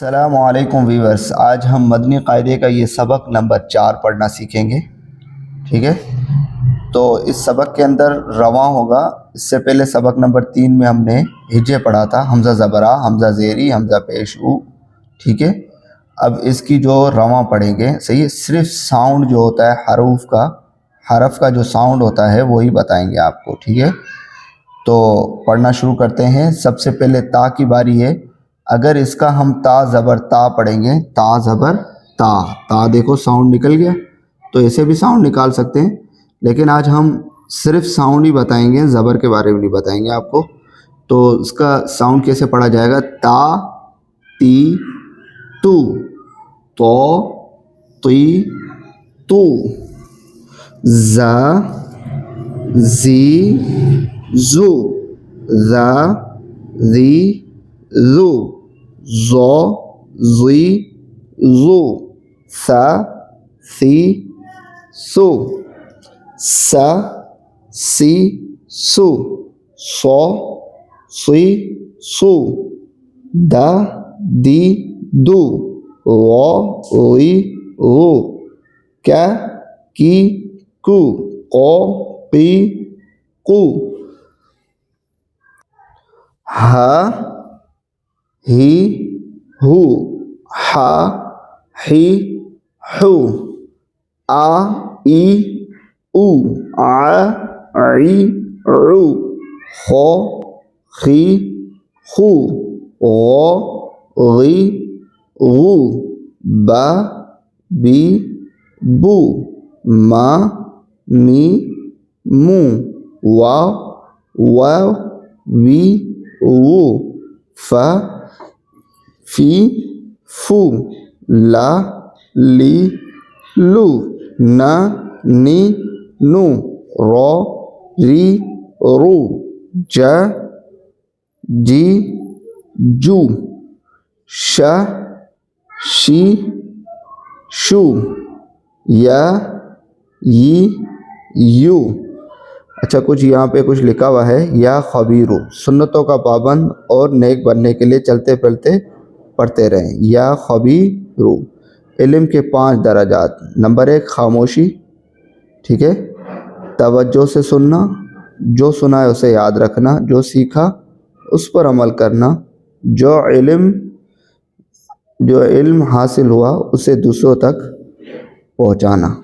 अस्सलामुअलैकुम वीवर्स, आज हम मदनी कायदे का ये सबक नंबर 4 पढ़ना सीखेंगे। ठीक है, तो इस सबक के अंदर रवा होगा। इससे पहले सबक नंबर 3 में हमने हिज्जे पढ़ा था, हमज़ा ज़बरा, हमज़ा ज़ेरी, हमज़ा पेश ऊ। ठीक है, अब इसकी जो रवा पढ़ेंगे, सही है। सिर्फ साउंड जो होता है हरफ का जो साउंड होता है वही बताएंगे आपको। ठीक है, तो पढ़ना शुरू करते हैं। सबसे पहले ता की बारी है। अगर इसका हम ता ज़बर ता पढ़ेंगे, ता ज़बर ता, ता देखो साउंड निकल गया, तो ऐसे भी साउंड निकाल सकते हैं, लेकिन आज हम सिर्फ साउंड ही बताएंगे, ज़बर के बारे में नहीं बताएंगे आपको। तो इसका साउंड कैसे पढ़ा जाएगा? ता ती तू, तो ती तू, ज़ा ज़ी ज़ू, ज़ा ज़ी ज़ू, ज़ो ज़ी ज़ू, सा सी सू, सा सी सू, सो सी सू, दा दी दू, वो ली वो, क्या की कू, को की कू, हा ही हू, हा ही हू, आ ई ऊ, आ ई ऊ, हो ही हू, ओ री ऊ, बा बी बू, मा मी मू, वा वाव वी वो, फा फी फू, ला ली लू, ना नी नू, रो री रू, जा जी जू, शा शी शू, या यी यू। अच्छा, कुछ यहाँ पे कुछ लिखा हुआ है, या खबीरू, सुन्नतों का पाबंद और नेक बनने के लिए चलते फिरते पढ़ते रहें। या खबीरू, इल्म के 5 दराजात। नंबर 1 खामोशी, ठीक है, तवज्जो से सुनना, जो सुना है उसे याद रखना, जो सीखा उस पर अमल करना, जो इल्म हासिल हुआ उसे दूसरों तक पहुँचाना।